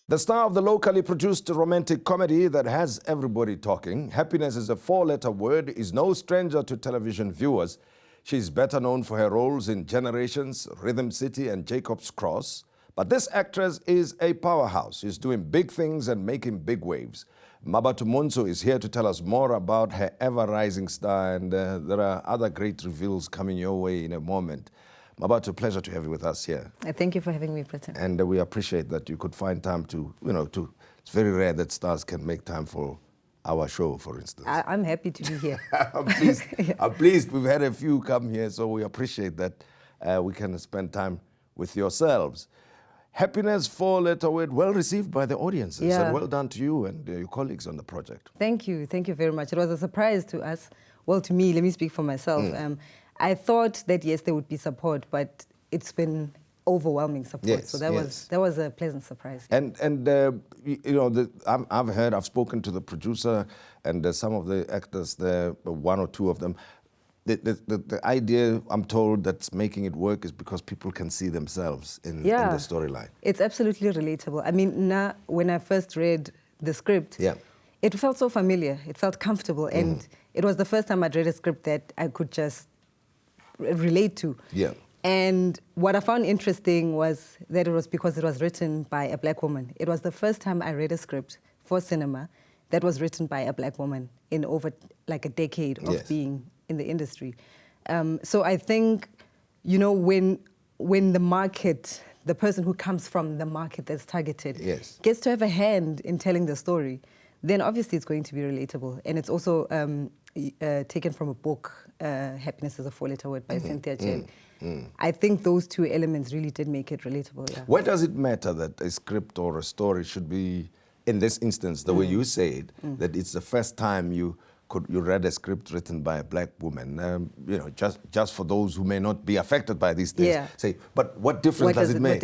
The star of the locally produced romantic comedy that has everybody talking, Happiness is a four-letter word, is no stranger to television viewers. She's better known for her roles in Generations, Rhythm City, and Jacob's Cross. But this actress is a powerhouse. She's doing big things and making big waves. Mmabatho Montsho is here to tell us more about her ever-rising star, and there are other great reveals coming your way in a moment. Mmabatho, pleasure to have you with us here. Thank you for having me, Britain. And we appreciate that you could find time to, it's very rare that stars can make time for our show, for instance. I'm happy to be here. I'm pleased. Yeah. I'm pleased. We've had a few come here, so we appreciate that we can spend time with yourselves. Happiness, four-letter word, well received by the audiences. Yeah. And well done to you and your colleagues on the project. Thank you very much. It was a surprise to us. Well, to me, let me speak for myself. I thought that, yes, there would be support, but it's been overwhelming support. Yes, so that was a pleasant surprise. And I've spoken to the producer and some of the actors there, one or two of them. The idea, I'm told, that's making it work is because people can see themselves in the storyline. It's absolutely relatable. I mean, now, when I first read the script, it felt so familiar. It felt comfortable. And it was the first time I'd read a script that I could just relate to. Yeah. And what I found interesting was that it was because it was written by a black woman. It was the first time I read a script for cinema that was written by a black woman in over like a decade of being in the industry. So I think, when the market, the person who comes from the market that's targeted gets to have a hand in telling the story, then obviously it's going to be relatable. And it's also taken from a book, Happiness is a Four-Letter Word by Cynthia Chen. I think those two elements really did make it relatable. Yeah. Why does it matter that a script or a story should be, in this instance, the way you say it, that it's the first time you read a script written by a black woman? Just for those who may not be affected by these things, say, but what difference does it make?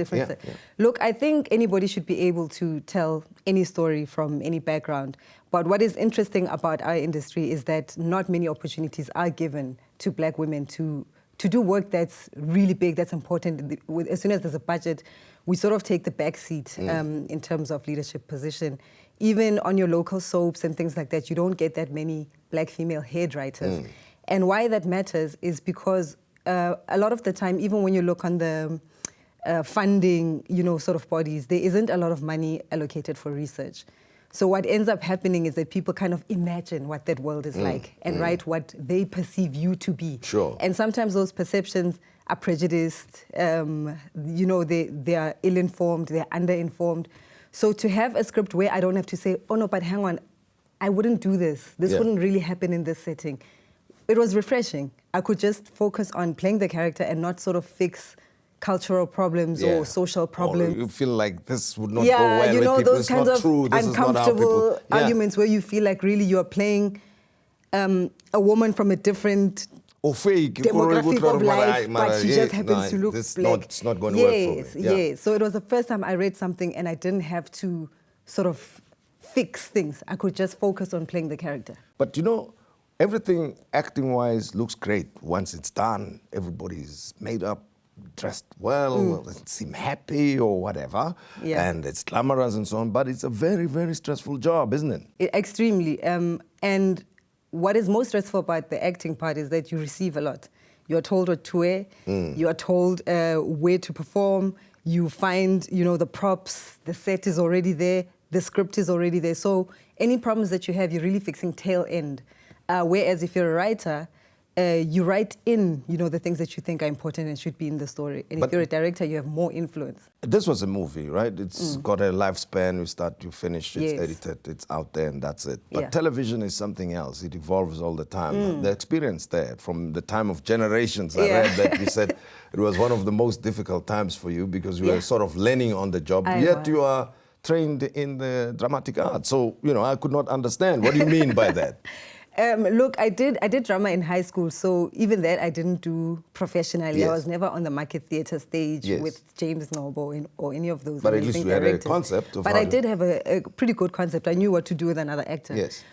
Look, I think anybody should be able to tell any story from any background. But what is interesting about our industry is that not many opportunities are given to black women to do work that's really big, that's important. As soon as there's a budget, we sort of take the back seat in terms of leadership position. Even on your local soaps and things like that, you don't get that many black female head writers. And why that matters is because a lot of the time, even when you look on the funding, sort of bodies, there isn't a lot of money allocated for research. So what ends up happening is that people kind of imagine what that world is like and write what they perceive you to be. Sure. And sometimes those perceptions are prejudiced, they are ill-informed, they're under-informed. So to have a script where I don't have to say, oh no, but hang on, I wouldn't do this. This wouldn't really happen in this setting. It was refreshing. I could just focus on playing the character and not sort of fix cultural problems or social problems. Or you feel like this would not go well with people. Those kinds of uncomfortable arguments where you feel like really you're playing a woman from a different demographic of life, but she just happens to look black. It's not going to work for me. Yes. So it was the first time I read something and I didn't have to sort of fix things. I could just focus on playing the character. But everything acting-wise looks great once it's done. Everybody's made up, dressed well, seem happy or whatever, and it's glamorous and so on, but it's a very, very stressful job, isn't it? Extremely. And what is most stressful about the acting part is that you receive a lot. You're told what to wear, you are told where to perform, you find, the props, the set is already there, the script is already there. So any problems that you have, you're really fixing tail end. Whereas if you're a writer, you write in, the things that you think are important and should be in the story. And if you're a director, you have more influence. This was a movie, right? It's got a lifespan. You start, you finish, it's edited, it's out there, and that's it. But television is something else. It evolves all the time. The experience there, from the time of Generations, I read that you said it was one of the most difficult times for you because you were sort of learning on the job, yet you are trained in the dramatic art. So, I could not understand. What do you mean by that? Look, I did drama in high school, so even that I didn't do professionally. I was never on the Market Theatre stage with James Noble or any of those. But at least you had a concept of But I did have a pretty good concept. I knew what to do with another actor. Yes.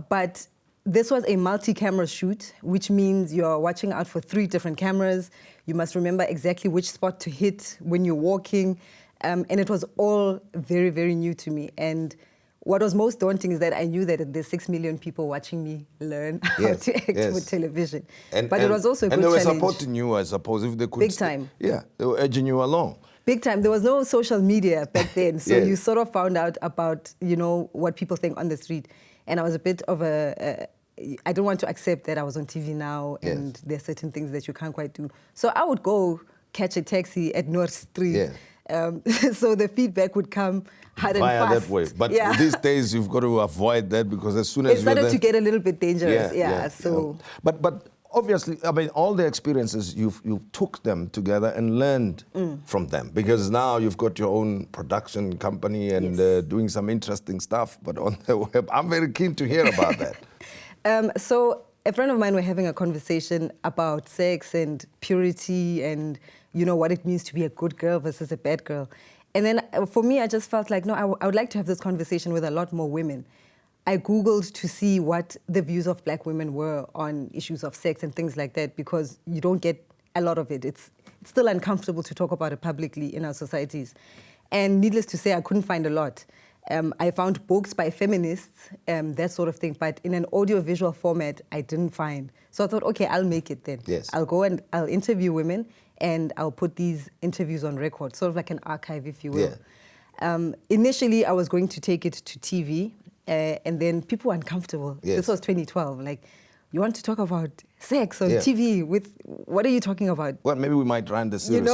But this was a multi-camera shoot, which means you're watching out for 3 different cameras. You must remember exactly which spot to hit when you're walking. And it was all very, very new to me. And what was most daunting is that I knew that there's 6 million people watching me learn how to act with television. But it was also a good challenge. And they were challenge. supporting you, I suppose, if they could. Big time. Yeah, they were edging you along. Big time. There was no social media back then. So Yes. you sort of found out about, what people think on the street. And I was a bit of I don't want to accept that I was on TV now and there are certain things that you can't quite do. So I would go catch a taxi at North Street. Yeah. So the feedback would come hard and Via fast. that way. But these days you've got to avoid that because as soon as it started to get a little bit dangerous. So. But obviously, I mean, all the experiences you took them together and learned from them because now you've got your own production company and doing some interesting stuff. But on the web, I'm very keen to hear about that. So a friend of mine were having a conversation about sex and purity and what it means to be a good girl versus a bad girl. And then for me, I just felt like, no, I would like to have this conversation with a lot more women. I Googled to see what the views of black women were on issues of sex and things like that because you don't get a lot of it. It's still uncomfortable to talk about it publicly in our societies. And needless to say, I couldn't find a lot. I found books by feminists, that sort of thing, but in an audio-visual format, I didn't find. So I thought, okay, I'll make it then. Yes. I'll go and I'll interview women, and I'll put these interviews on record, sort of like an archive, if you will. Yeah. Initially, I was going to take it to TV, and then people were uncomfortable. Yes. This was 2012. Like, you want to talk about sex on Yeah. TV? What are you talking about? Well, maybe we might run the series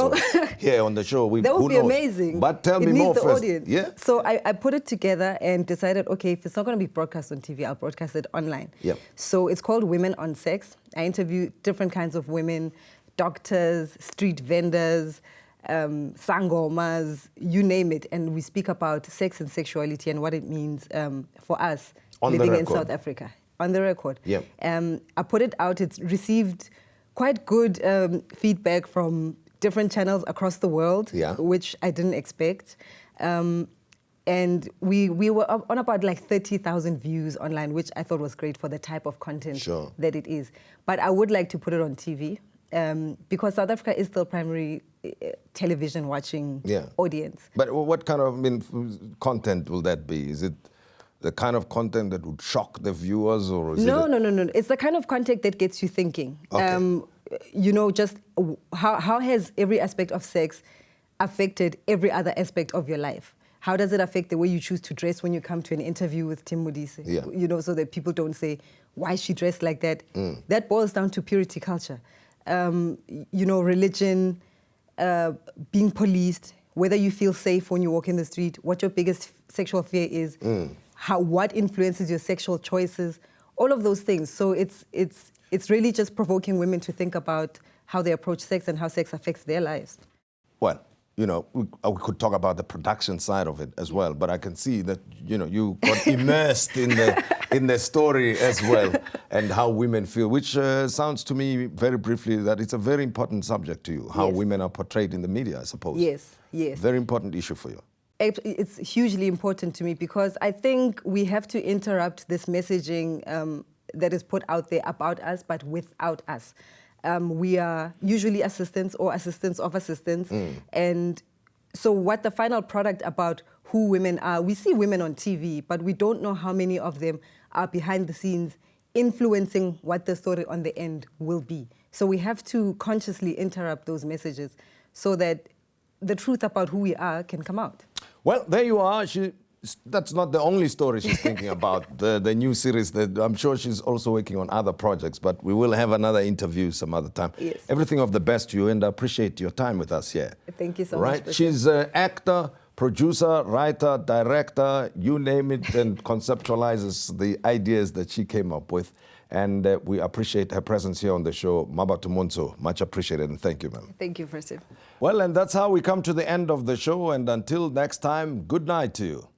here on the show. That would who be knows? amazing. But tell it me needs more the first. Audience. Yeah. So I put it together and decided, okay, if it's not going to be broadcast on TV, I'll broadcast it online. Yep. So it's called Women on Sex. I interview different kinds of women, doctors, street vendors, sangomas, you name it. And we speak about sex and sexuality and what it means for us On the living in record. South Africa. On the record. Yep. I put it out. It's received quite good feedback from different channels across the world, which I didn't expect. And we were on about like 30,000 views online, which I thought was great for the type of content that it is. But I would like to put it on TV because South Africa is still primary television watching audience. But what kind of content will that be? Is it the kind of content that would shock the viewers, or is No. It's the kind of content that gets you thinking. Okay. Just how has every aspect of sex affected every other aspect of your life? How does it affect the way you choose to dress when you come to an interview with Tim Modise? Yeah. So that people don't say, why is she dressed like that? That boils down to purity culture. Religion, being policed, whether you feel safe when you walk in the street, what your biggest sexual fear is, what influences your sexual choices, all of those things. So it's really just provoking women to think about how they approach sex and how sex affects their lives. Well, we could talk about the production side of it as well, but I can see that, you got immersed in the story as well and how women feel, which sounds to me very briefly that it's a very important subject to you, how women are portrayed in the media, I suppose. Yes. Very important issue for you. It's hugely important to me because I think we have to interrupt this messaging that is put out there about us, but without us. We are usually assistants or assistants of assistants. And so what the final product about who women are, we see women on TV, but we don't know how many of them are behind the scenes influencing what the story on the end will be. So we have to consciously interrupt those messages so that the truth about who we are can come out. Well, there you are. That's not the only story she's thinking about, the new series that I'm sure she's also working on other projects, but we will have another interview some other time. Yes. Everything of the best to you, and I appreciate your time with us here. Thank you so much. Right? She's an actor, producer, writer, director, you name it, and conceptualizes the ideas that she came up with. And we appreciate her presence here on the show. Mmabatho Montsho, much appreciated, and thank you, ma'am. Thank you, Preston. Well, and that's how we come to the end of the show, and until next time, good night to you.